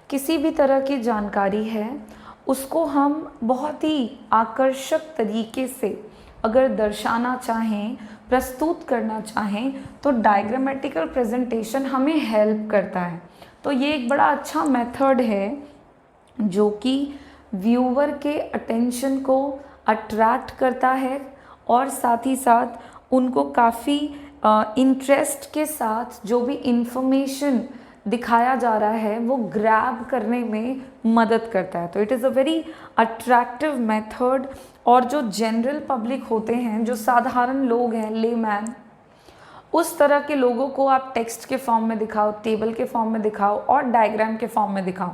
किसी भी तरह की जानकारी है उसको हम बहुत ही आकर्षक तरीके से अगर दर्शाना चाहें, प्रस्तुत करना चाहें, तो डायग्रामेटिकल प्रेजेंटेशन हमें हेल्प करता है। तो ये एक बड़ा अच्छा मेथड है जो कि व्यूअर के अटेंशन को अट्रैक्ट करता है और साथ ही साथ उनको काफ़ी इंटरेस्ट के साथ जो भी इंफॉर्मेशन दिखाया जा रहा है वो ग्रैब करने में मदद करता है। तो it is a very attractive method. और जो जनरल पब्लिक होते हैं, जो साधारण लोग हैं, लेमैन, उस तरह के लोगों को आप टेक्स्ट के फॉर्म में दिखाओ, टेबल के फॉर्म में दिखाओ और डायग्राम के फॉर्म में दिखाओ,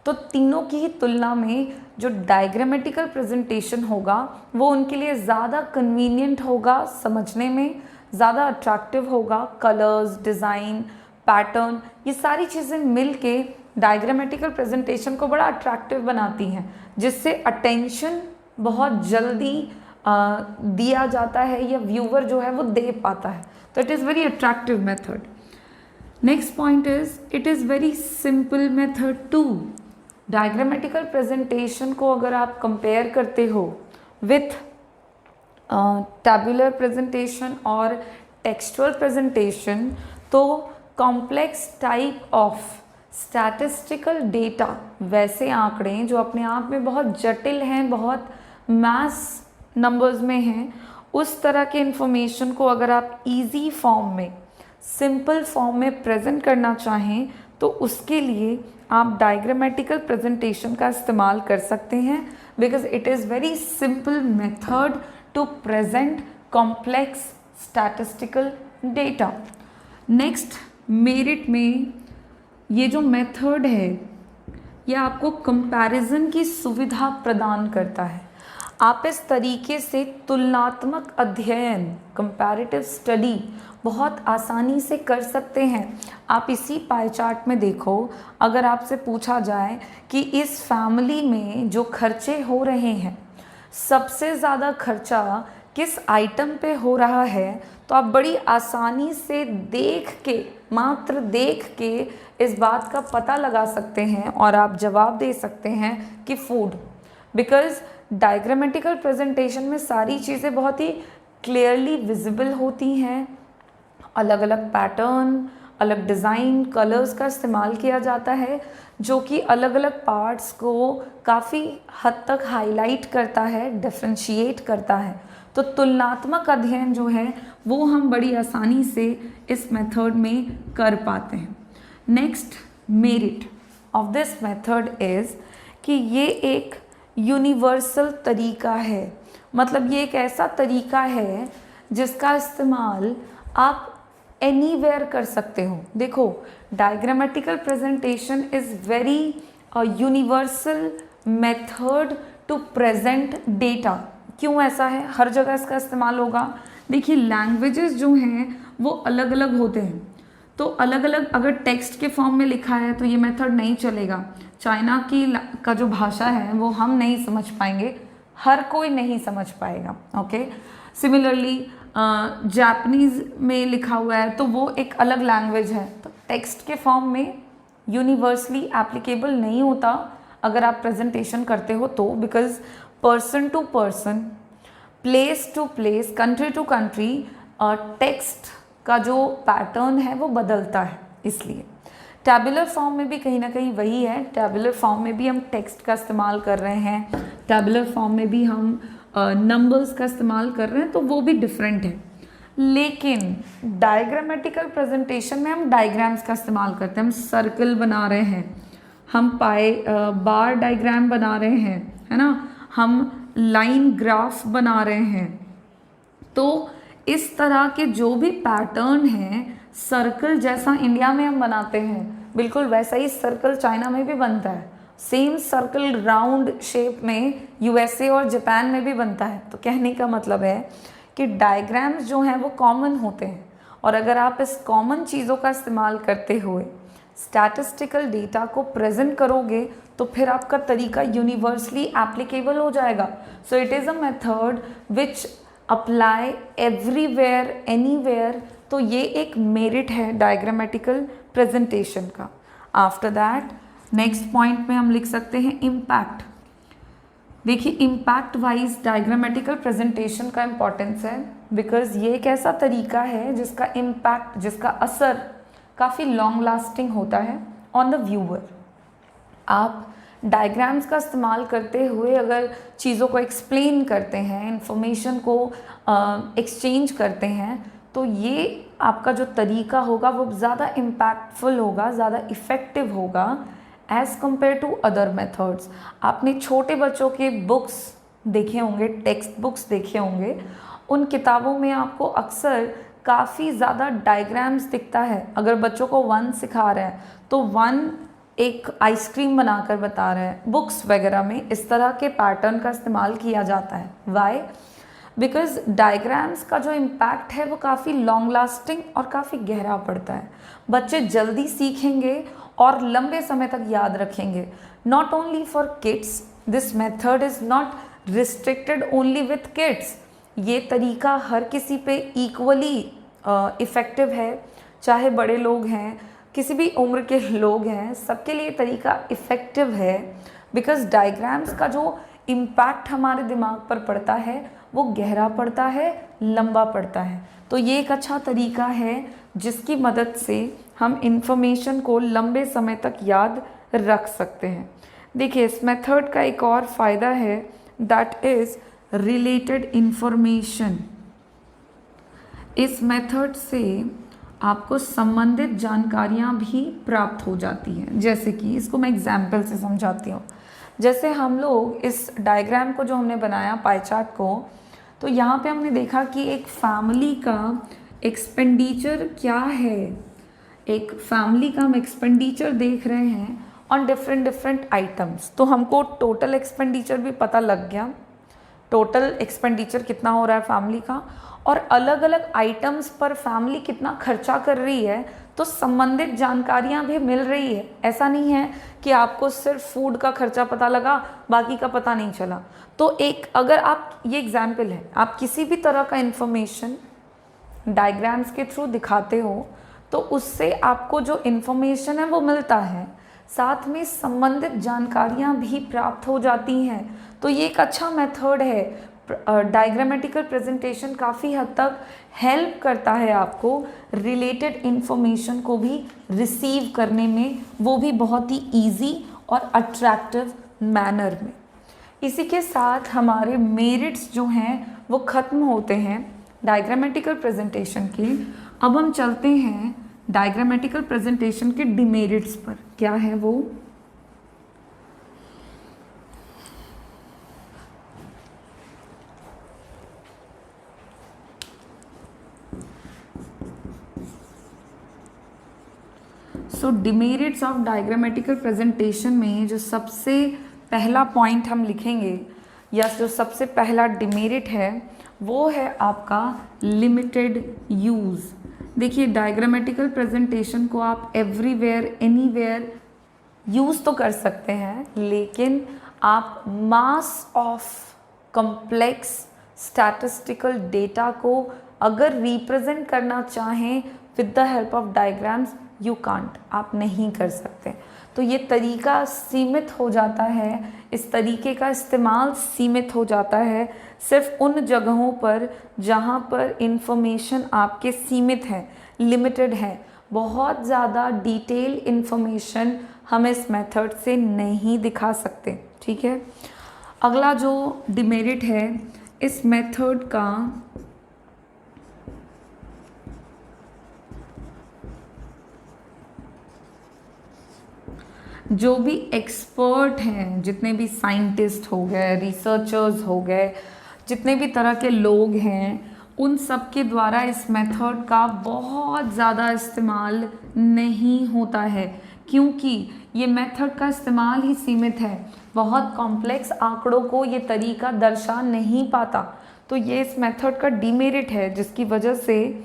तो तीनों की ही तुलना में जो डायग्रामेटिकल प्रेजेंटेशन होगा वो उनके लिए ज़्यादा कन्वीनियंट होगा, समझने में ज़्यादा अट्रैक्टिव होगा। कलर्स, डिज़ाइन, पैटर्न, ये सारी चीज़ें मिल के डायग्रामेटिकल प्रेजेंटेशन को बड़ा अट्रैक्टिव बनाती हैं, जिससे अटेंशन बहुत जल्दी दिया जाता है या व्यूअर जो है वो दे पाता है। तो it is very attractive method. Next point is it is very simple method to. Diagrammatical presentation को अगर आप कंपेयर करते हो विथ टैबुलर प्रेजेंटेशन और टेक्सचुअल प्रेजेंटेशन, तो complex type of statistical data, वैसे आंकड़े जो अपने आप में बहुत जटिल हैं, बहुत मैस नंबर्स में हैं, उस तरह के इंफॉर्मेशन को अगर आप इजी फॉर्म में, सिंपल फॉर्म में प्रेजेंट करना चाहें तो उसके लिए आप डायग्रामेटिकल प्रेजेंटेशन का इस्तेमाल कर सकते हैं, because it is very simple method to present complex statistical data. Next merit में ये जो मेथड है ये आपको कंपैरिजन की सुविधा प्रदान करता है। आप इस तरीके से तुलनात्मक अध्ययन, कंपैरेटिव स्टडी बहुत आसानी से कर सकते हैं। आप इसी पाई चार्ट में देखो, अगर आपसे पूछा जाए कि इस फैमिली में जो खर्चे हो रहे हैं सबसे ज़्यादा खर्चा किस आइटम पे हो रहा है, तो आप बड़ी आसानी से देख के, मात्र देख के इस बात का पता लगा सकते हैं और आप जवाब दे सकते हैं कि फूड। बिकॉज डायग्रामेटिकल प्रेजेंटेशन में सारी चीज़ें बहुत ही क्लियरली विजिबल होती हैं। अलग अलग पैटर्न, अलग डिज़ाइन, कलर्स का इस्तेमाल किया जाता है जो कि अलग अलग पार्ट्स को काफ़ी हद तक हाईलाइट करता है, डिफरेंशिएट करता है। तो तुलनात्मक अध्ययन जो है वो हम बड़ी आसानी से इस मेथड में कर पाते हैं। Next merit of this method is कि ये एक यूनिवर्सल तरीका है। मतलब ये एक ऐसा तरीका है जिसका इस्तेमाल आप एनीवेयर कर सकते हो। देखो, diagrammatical presentation is very universal method to present data. क्यों ऐसा है? हर जगह इसका इस्तेमाल होगा। देखिए, लैंग्वेजेस जो हैं वो अलग अलग होते हैं, तो अलग अलग अगर टेक्स्ट के फॉर्म में लिखा है तो ये मेथड नहीं चलेगा। चाइना का जो भाषा है वो हम नहीं समझ पाएंगे, हर कोई नहीं समझ पाएगा। ओके, सिमिलरली जापानीज़ में लिखा हुआ है तो वो एक अलग लैंग्वेज है, तो टेक्स्ट के फॉर्म में यूनिवर्सली एप्लीकेबल नहीं होता अगर आप प्रेजेंटेशन करते हो तो। Because person to person, place to place, country to country text का जो पैटर्न है वो बदलता है। इसलिए टैबुलर फॉर्म में भी कहीं ना कहीं वही है। टैबुलर फॉर्म में भी हम टेक्स्ट का इस्तेमाल कर रहे हैं, टैबुलर फॉर्म में भी हम नंबर्स का इस्तेमाल कर रहे हैं, तो वो भी डिफरेंट है। लेकिन डायग्रामेटिकल प्रेजेंटेशन में हम डायग्राम्स का इस्तेमाल करते हैं। हम सर्कल बना रहे हैं, हम बार डायग्राम बना रहे हैं, है ना, हम लाइन ग्राफ बना रहे हैं। तो इस तरह के जो भी पैटर्न हैं, सर्कल जैसा इंडिया में हम बनाते हैं बिल्कुल वैसा ही सर्कल चाइना में भी बनता है। सेम सर्कल राउंड शेप में यूएसए और जापान में भी बनता है। तो कहने का मतलब है कि डायग्राम्स जो हैं वो कॉमन होते हैं, और अगर आप इस कॉमन चीज़ों का इस्तेमाल करते हुए स्टैटिस्टिकल डेटा को प्रेजेंट करोगे तो फिर आपका तरीका यूनिवर्सली एप्लीकेबल हो जाएगा। So it is a method which apply everywhere, anywhere. तो ये एक मेरिट है डायग्रामेटिकल प्रेजेंटेशन का। आफ्टर दैट नेक्स्ट पॉइंट में हम लिख सकते हैं इम्पैक्ट। देखिए, इम्पैक्ट वाइज डायग्रामेटिकल प्रेजेंटेशन का इम्पॉर्टेंस है, बिकॉज ये एक ऐसा तरीका है जिसका इम्पैक्ट, जिसका असर काफ़ी लॉन्ग लास्टिंग होता है ऑन द व्यूअर। आप डायग्राम्स का इस्तेमाल करते हुए अगर चीज़ों को एक्सप्लेन करते हैं, इंफॉर्मेशन को एक्सचेंज करते हैं, तो ये आपका जो तरीका होगा वो ज़्यादा इम्पैक्टफुल होगा, ज़्यादा इफ़ेक्टिव होगा as compare to other methods. आपने छोटे बच्चों के बुक्स देखे होंगे, टेक्स्ट बुक्स देखे होंगे, उन किताबों में आपको अक्सर काफ़ी ज़्यादा डायग्राम्स दिखता है। अगर बच्चों को 1 सिखा रहे हैं तो 1 एक आइसक्रीम बनाकर बता रहे हैं। बुक्स वगैरह में इस तरह के पैटर्न का इस्तेमाल किया जाता है। वाई? बिकॉज डायग्राम्स का जो इम्पैक्ट है वो काफ़ी लॉन्ग लास्टिंग और काफ़ी गहरा पड़ता है। बच्चे जल्दी सीखेंगे और लंबे समय तक याद रखेंगे। Not only for kids, this method is not restricted only with kids. ये तरीका हर किसी पे इक्वली इफ़ेक्टिव है, चाहे बड़े लोग हैं, किसी भी उम्र के लोग हैं, सबके लिए तरीका इफ़ेक्टिव है। बिकॉज डायग्राम्स का जो इम्पैक्ट हमारे दिमाग पर पड़ता है वो गहरा पड़ता है, लंबा पड़ता है। तो ये एक अच्छा तरीका है जिसकी मदद से हम इंफॉर्मेशन को लंबे समय तक याद रख सकते हैं। देखिए, इस मेथड का एक और फ़ायदा है, दैट इज़ रिलेटेड इंफॉर्मेशन। इस मेथड से आपको संबंधित जानकारियाँ भी प्राप्त हो जाती हैं। जैसे कि इसको मैं एग्जाम्पल से समझाती हूँ। जैसे हम लोग इस डायग्राम को जो हमने बनाया, पाई चार्ट को, तो यहाँ पे हमने देखा कि एक फैमिली का एक्सपेंडिचर क्या है, एक फैमिली का हम एक्सपेंडिचर देख रहे हैं ऑन डिफरेंट डिफरेंट आइटम्स, तो हमको टोटल एक्सपेंडिचर भी पता लग गया, टोटल एक्सपेंडिचर कितना हो रहा है फैमिली का, और अलग अलग आइटम्स पर फैमिली कितना खर्चा कर रही है, तो संबंधित जानकारियां भी मिल रही है। ऐसा नहीं है कि आपको सिर्फ फूड का खर्चा पता लगा, बाकी का पता नहीं चला। तो एक अगर आप, ये एग्जाम्पल है, आप किसी भी तरह का इंफॉर्मेशन डायग्राम्स के थ्रू दिखाते हो तो उससे आपको जो इन्फॉर्मेशन है वो मिलता है, साथ में संबंधित जानकारियां भी प्राप्त हो जाती हैं। तो ये एक अच्छा मेथड है। डायग्रामेटिकल प्रेजेंटेशन काफ़ी हद तक हेल्प करता है आपको रिलेटेड इन्फॉर्मेशन को भी रिसीव करने में, वो भी बहुत ही ईजी और अट्रैक्टिव मैनर में। इसी के साथ हमारे मेरिट्स जो हैं वो ख़त्म होते हैं डायग्रामेटिकल प्रेजेंटेशन के। अब हम चलते हैं डायग्रामेटिकल प्रेजेंटेशन के डिमेरिट्स पर। क्या है वो? सो डिमेरिट्स ऑफ डायग्रामेटिकल प्रेजेंटेशन में जो सबसे पहला पॉइंट हम लिखेंगे या जो सबसे पहला डिमेरिट है वो है आपका लिमिटेड यूज़। देखिए, डायग्रामेटिकल प्रेजेंटेशन को आप एवरीवेयर एनीवेयर यूज़ तो कर सकते हैं, लेकिन आप mass of complex statistical data को अगर रिप्रेजेंट करना चाहें with the help of diagrams, you can't, आप नहीं कर सकते। तो ये तरीका सीमित हो जाता है, इस तरीके का इस्तेमाल सीमित हो जाता है सिर्फ उन जगहों पर जहाँ पर इंफॉर्मेशन आपके सीमित है, लिमिटेड है। बहुत ज़्यादा डिटेल इंफॉर्मेशन हम इस मेथड से नहीं दिखा सकते। ठीक है, अगला जो डिमेरिट है इस मेथड का, जो भी एक्सपर्ट हैं, जितने भी साइंटिस्ट हो गए, रिसर्चर्स हो गए, जितने भी तरह के लोग हैं, उन सब के द्वारा इस मेथड का बहुत ज़्यादा इस्तेमाल नहीं होता है, क्योंकि ये मेथड का इस्तेमाल ही सीमित है। बहुत कॉम्प्लेक्स आंकड़ों को ये तरीका दर्शा नहीं पाता। तो ये इस मेथड का डिमेरिट है, जिसकी वजह से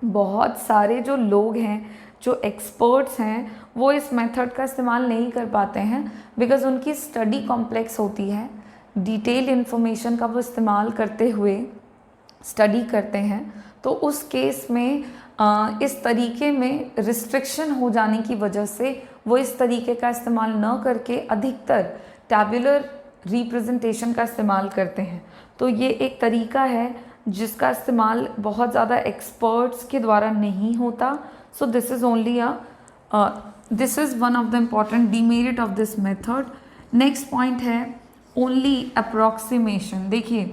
बहुत सारे जो लोग हैं, जो एक्सपर्ट्स हैं, वो इस मेथड का इस्तेमाल नहीं कर पाते हैं, बिकॉज़ उनकी स्टडी कॉम्प्लेक्स होती है। डिटेल इन्फॉर्मेशन का वो इस्तेमाल करते हुए स्टडी करते हैं, तो उस केस में इस तरीके में रिस्ट्रिक्शन हो जाने की वजह से वो इस तरीके का इस्तेमाल न करके अधिकतर टैब्यूलर रिप्रेजेंटेशन का इस्तेमाल करते हैं। तो ये एक तरीका है जिसका इस्तेमाल बहुत ज़्यादा एक्सपर्ट्स के द्वारा नहीं होता। So this is only this is one of the important demerit of this method. Next point है ओनली अप्रॉक्सीमेशन। देखिए,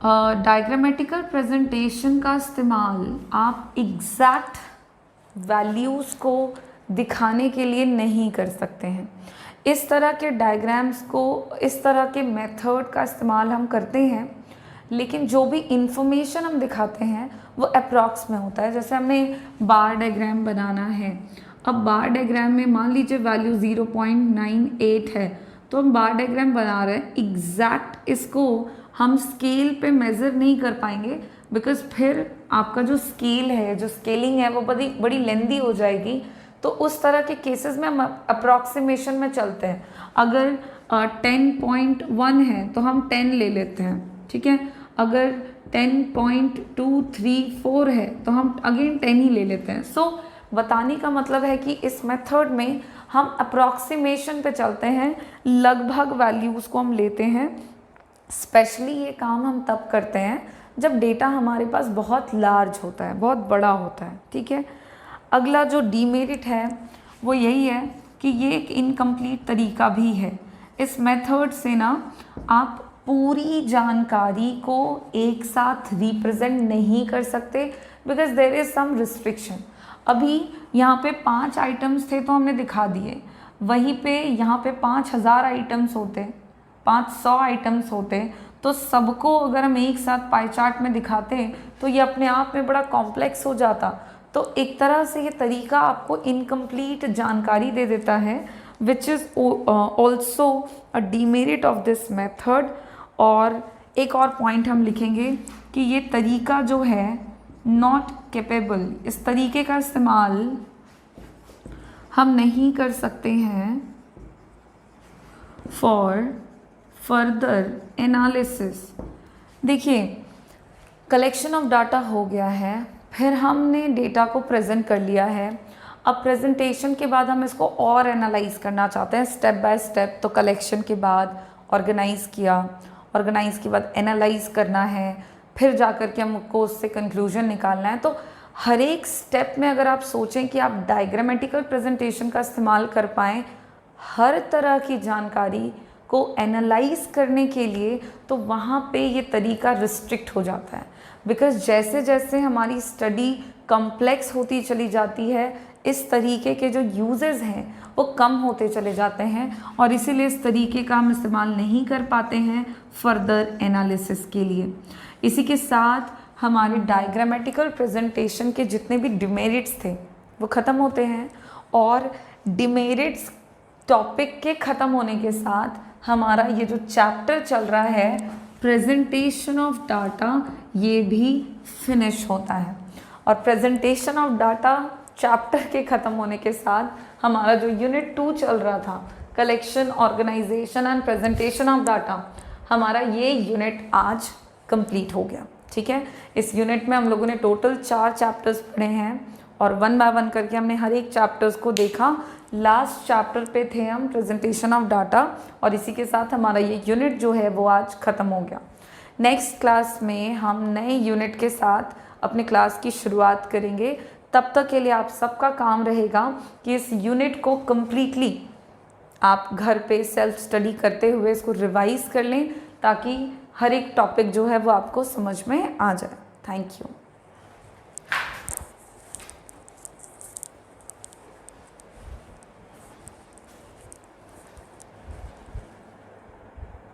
डायग्रामेटिकल प्रेजेंटेशन का इस्तेमाल आप एग्जैक्ट वैल्यूज़ को दिखाने के लिए नहीं कर सकते हैं। इस तरह के डायग्राम्स को, इस तरह के मेथड का इस्तेमाल हम करते हैं, लेकिन जो भी इंफॉर्मेशन हम दिखाते हैं वो अप्रॉक्स में होता है। जैसे हमने बार डायग्राम बनाना है, अब बार डायग्राम में मान लीजिए वैल्यू 0.98 है, तो हम बार डायग्राम बना रहे हैं, एग्जैक्ट इसको हम स्केल पे मेज़र नहीं कर पाएंगे, बिकॉज फिर आपका जो स्केल है, जो स्केलिंग है, वो बड़ी लेंदी हो जाएगी। तो उस तरह के केसेस में हम अप्रॉक्सीमेशन में चलते हैं। अगर 10.1 है तो हम 10 ले लेते हैं, ठीक है। अगर 10.234 है तो हम अगेन 10 ही ले लेते हैं। सो बताने का मतलब है कि इस मेथड में हम अप्रॉक्सीमेशन पे चलते हैं, लगभग वैल्यूज़ को हम लेते हैं। स्पेशली ये काम हम तब करते हैं जब डेटा हमारे पास बहुत लार्ज होता है, बहुत बड़ा होता है, ठीक है। अगला जो डीमेरिट है वो यही है कि ये एक इनकम्प्लीट तरीका भी है। इस मेथड से ना आप पूरी जानकारी को एक साथ रिप्रेजेंट नहीं कर सकते, because there is some restriction. अभी यहाँ पे 5 आइटम्स थे तो हमने दिखा दिए, वहीं पे यहाँ पे 5000 आइटम्स होते, 500 आइटम्स होते तो सबको अगर हम एक साथ पाई चार्ट में दिखाते हैं तो ये अपने आप में बड़ा कॉम्प्लेक्स हो जाता। तो एक तरह से ये तरीका आपको इनकम्प्लीट जानकारी दे देता है, which is also a demerit of this method. और एक और पॉइंट हम लिखेंगे कि ये तरीका जो है नॉट कैपेबल, इस तरीके का इस्तेमाल हम नहीं कर सकते हैं फॉर फर्दर एनालिसिस। देखिए, कलेक्शन ऑफ डाटा हो गया है, फिर हमने डेटा को प्रेजेंट कर लिया है। अब प्रेजेंटेशन के बाद हम इसको और एनालाइज करना चाहते हैं स्टेप बाय स्टेप। तो कलेक्शन के बाद ऑर्गेनाइज किया, ऑर्गेनाइज के बाद एनालाइज करना है, फिर जाकर के हमको उससे कंक्लूजन निकालना है। तो हर एक स्टेप में अगर आप सोचें कि आप डायग्रामेटिकल प्रेजेंटेशन का इस्तेमाल कर पाएँ हर तरह की जानकारी को एनालाइज करने के लिए, तो वहाँ पे ये तरीका रिस्ट्रिक्ट हो जाता है। बिकॉज जैसे जैसे हमारी स्टडी कॉम्प्लेक्स होती चली जाती है, इस तरीके के जो यूजेस हैं वो कम होते चले जाते हैं, और इसीलिए इस तरीके का हम इस्तेमाल नहीं कर पाते हैं फर्दर एनालिसिस के लिए। इसी के साथ हमारे डायग्रामेटिकल प्रेजेंटेशन के जितने भी डिमेरिट्स थे वो ख़त्म होते हैं, और डिमेरिट्स टॉपिक के ख़त्म होने के साथ हमारा ये जो चैप्टर चल रहा है प्रेजेंटेशन ऑफ डाटा, ये भी फिनिश होता है। और प्रेजेंटेशन ऑफ डाटा चैप्टर के ख़त्म होने के साथ हमारा जो यूनिट 2 चल रहा था, collection, organisation and presentation of data, हमारा ये यूनिट आज कंप्लीट हो गया। ठीक है, इस यूनिट में हम लोगों ने टोटल 4 चैप्टर्स पढ़े हैं और 1 बाय 1 करके हमने हर एक चैप्टर्स को देखा। लास्ट चैप्टर पे थे हम प्रेजेंटेशन ऑफ डाटा, और इसी के साथ हमारा ये यूनिट जो है वो आज ख़त्म हो गया। नेक्स्ट क्लास में हम नए यूनिट के साथ अपने क्लास की शुरुआत करेंगे। तब तक के लिए आप सबका काम रहेगा कि इस यूनिट को कम्प्लीटली आप घर पे सेल्फ स्टडी करते हुए इसको रिवाइज कर लें, ताकि हर एक टॉपिक जो है वो आपको समझ में आ जाए। Thank you.